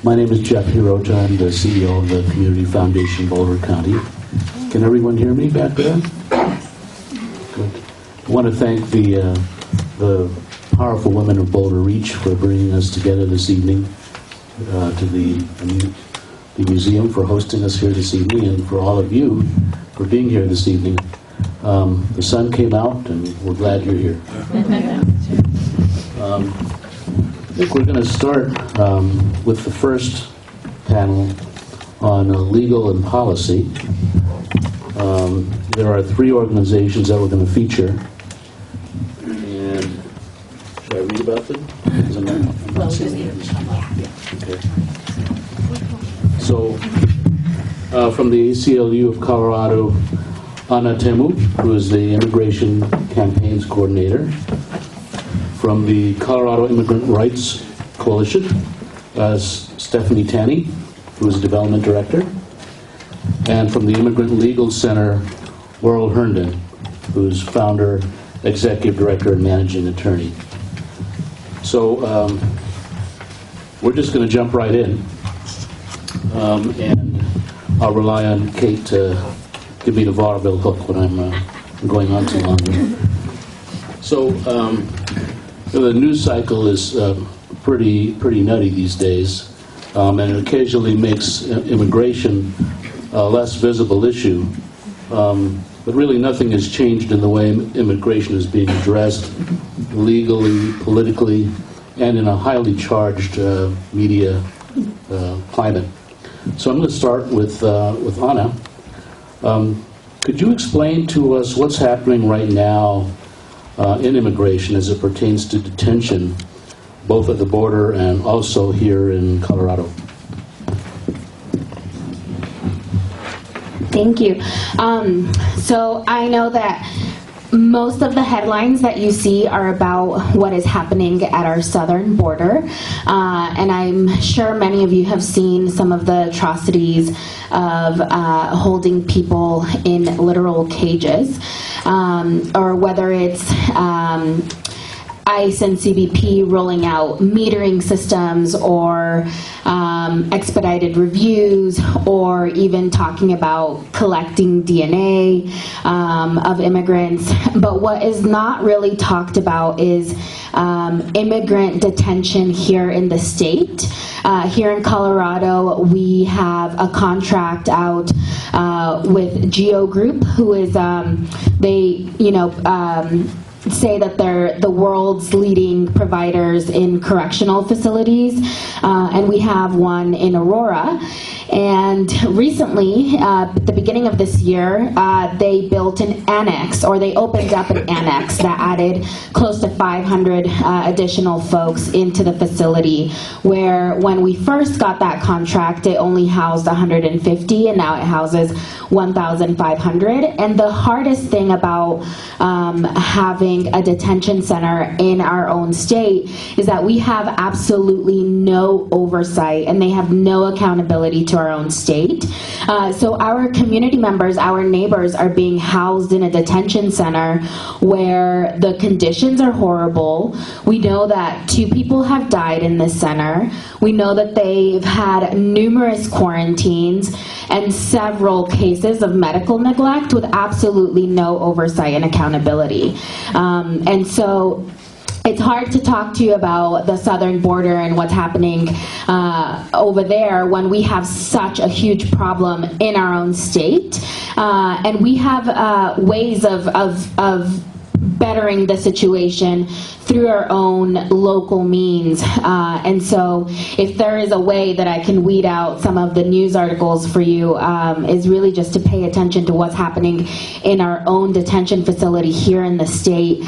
My name is Jeff Hirota. I'm the CEO of the Community Foundation Boulder County. Can everyone hear me back there? Good. I want to thank the powerful women of Boulder Reach for bringing us together this evening, to the museum for hosting us here this evening, and for all of you for being here this evening. The sun came out, and we're glad you're here. I think we're going to start with the first panel on legal and policy. There are three organizations that we're going to feature. And should I read about them? I'm not seeing it. Okay. So, from the ACLU of Colorado, Ana Temu, who is the Immigration Campaigns Coordinator. From the Colorado Immigrant Rights Coalition, Stephanie Tanney, who is Development Director. And from the Immigrant Legal Center, Laurel Herndon, who's Founder, Executive Director, and Managing Attorney. So we're just going to jump right in. And I'll rely on Kate to give me the vaudeville hook when I'm going on too long. So the news cycle is pretty nutty these days, and it occasionally makes immigration a less visible issue. But really nothing has changed in the way immigration is being addressed legally, politically, and in a highly charged media climate. So I'm going to start with Ana. Could you explain to us what's happening right now in immigration as it pertains to detention, both at the border and also here in Colorado? Thank you. So I know that most of the headlines that you see are about what is happening at our southern border, and I'm sure many of you have seen some of the atrocities of holding people in literal cages, or whether it's ICE and CBP rolling out metering systems, or expedited reviews, or even talking about collecting DNA of immigrants. But what is not really talked about is immigrant detention here in the state. Here in Colorado, we have a contract out with Geo Group, who is say that they're the world's leading providers in correctional facilities, and we have one in Aurora. And recently, at the beginning of this year, they built an annex, or they opened up an annex that added close to 500 additional folks into the facility, where when we first got that contract, it only housed 150, and now it houses 1,500. And the hardest thing about having a detention center in our own state is that we have absolutely no oversight, and they have no accountability to our own state. So our community members, our neighbors, are being housed in a detention center where the conditions are horrible. We know that 2 people have died in this center. We know that they've had numerous quarantines and several cases of medical neglect with absolutely no oversight and accountability. And so it's hard to talk to you about the southern border and what's happening over there when we have such a huge problem in our own state. And we have ways of bettering the situation through our own local means. And so if there is a way that I can weed out some of the news articles for you, is really just to pay attention to what's happening in our own detention facility here in the state,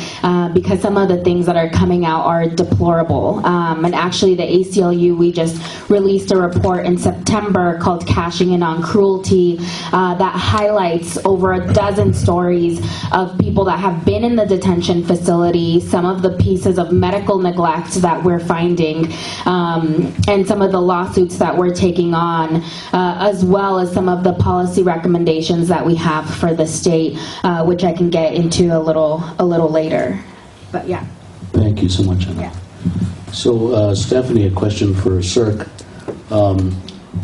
because some of the things that are coming out are deplorable. And actually the ACLU, we just released a report in September called Cashing In on Cruelty, that highlights over a dozen stories of people that have been in the detention facility, some of the pieces of medical neglect that we're finding, and some of the lawsuits that we're taking on, as well as some of the policy recommendations that we have for the state, which I can get into a little later. But yeah. Thank you so much, Anna. Yeah. So, Stephanie, a question for CERC.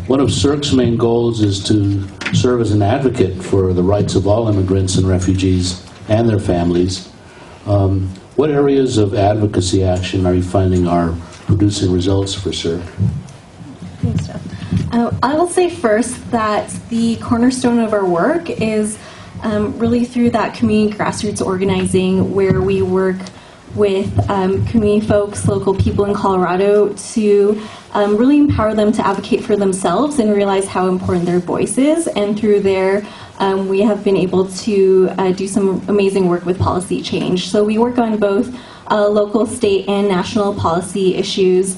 One of CERC's main goals is to serve as an advocate for the rights of all immigrants and refugees and their families. What areas of advocacy action are you finding are producing results for CERC? Thanks, Jeff. I will say first that the cornerstone of our work is really through that community grassroots organizing, where we work with community folks, local people in Colorado, to really empower them to advocate for themselves and realize how important their voice is. And through there, we have been able to do some amazing work with policy change. So we work on both local, state, and national policy issues.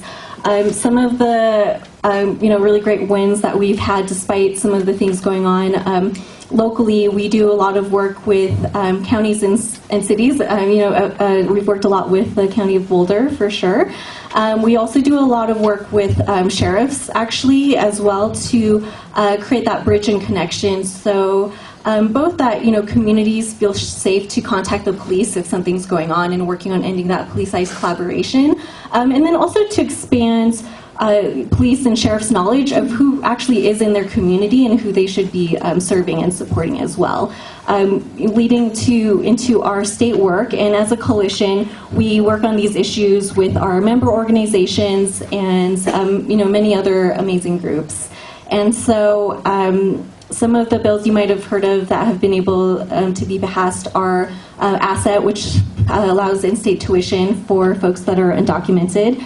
Some of the really great wins that we've had despite some of the things going on. Locally, we do a lot of work with counties and cities. We've worked a lot with the County of Boulder, for sure. We also do a lot of work with sheriffs, actually, as well, to create that bridge and connection. So both that, communities feel safe to contact the police if something's going on, and working on ending that police-ICE collaboration. And then also to expand police and sheriff's knowledge of who actually is in their community and who they should be serving and supporting as well. Leading into our state work, and as a coalition, we work on these issues with our member organizations and many other amazing groups. And so some of the bills you might have heard of that have been able to be passed are ASSET, which allows in-state tuition for folks that are undocumented.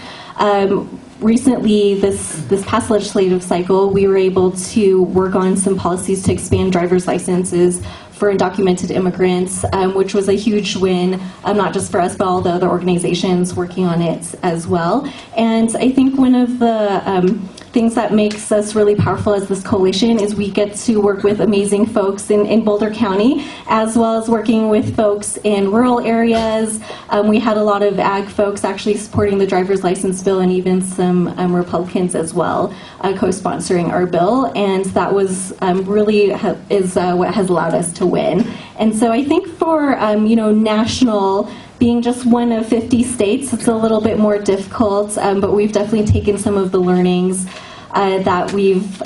Recently, this past legislative cycle, we were able to work on some policies to expand driver's licenses for undocumented immigrants, which was a huge win, not just for us, but all the other organizations working on it as well. And I think one of the things that makes us really powerful as this coalition is we get to work with amazing folks in Boulder County, as well as working with folks in rural areas. We had a lot of ag folks actually supporting the driver's license bill, and even some Republicans as well co-sponsoring our bill, and that was really is what has allowed us to win. And so I think for national, being just one of 50 states, it's a little bit more difficult, but we've definitely taken some of the learnings that we've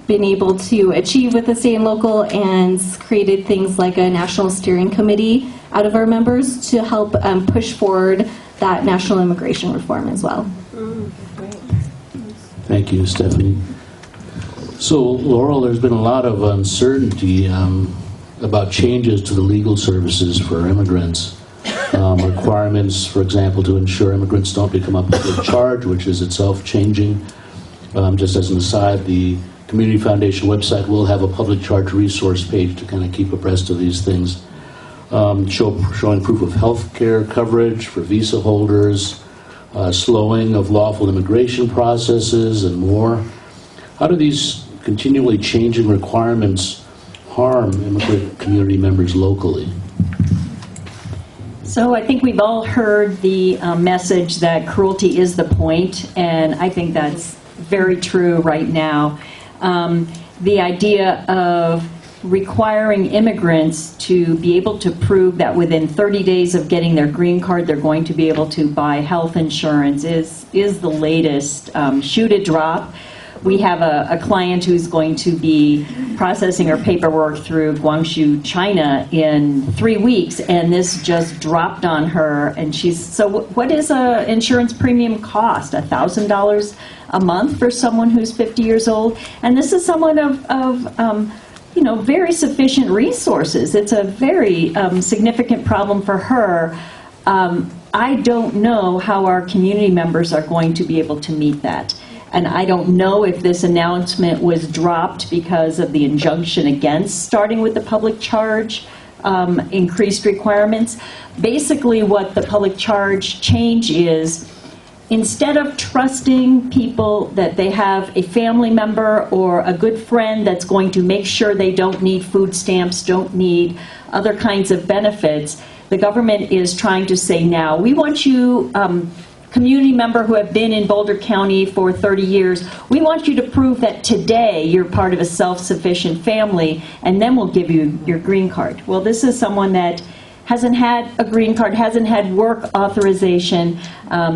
been able to achieve with the state and local, and created things like a national steering committee out of our members to help push forward that national immigration reform as well. Thank you, Stephanie. So, Laurel, there's been a lot of uncertainty about changes to the legal services for immigrants. Requirements, for example, to ensure immigrants don't become a public charge, which is itself changing. Just as an aside, the Community Foundation website will have a public charge resource page to kind of keep abreast of these things. Showing proof of health care coverage for visa holders, slowing of lawful immigration processes, and more. How do these continually changing requirements harm immigrant community members locally? So I think we've all heard the message that cruelty is the point, and I think that's very true right now. The idea of requiring immigrants to be able to prove that within 30 days of getting their green card, they're going to be able to buy health insurance is the latest shoe to drop. We have a client who's going to be processing her paperwork through Guangzhou, China in 3 weeks, and this just dropped on her. And so what is an insurance premium cost? $1,000 a month for someone who's 50 years old? And this is someone of very sufficient resources. It's a very significant problem for her. I don't know how our community members are going to be able to meet that. And I don't know if this announcement was dropped because of the injunction against starting with the public charge increased requirements. Basically, what the public charge change is, instead of trusting people that they have a family member or a good friend that's going to make sure they don't need food stamps, don't need other kinds of benefits, the government is trying to say now, we want you, community member who have been in Boulder County for 30 years, we want you to prove that today you're part of a self-sufficient family, and then we'll give you your green card. Well, this is someone that hasn't had a green card, hasn't had work authorization,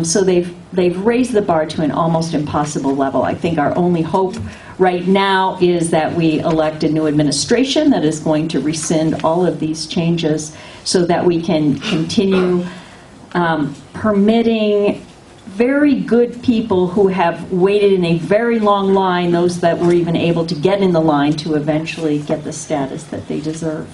so they've raised the bar to an almost impossible level. I think our only hope right now is that we elect a new administration that is going to rescind all of these changes so that we can continue permitting very good people who have waited in a very long line, those that were even able to get in the line, to eventually get the status that they deserve.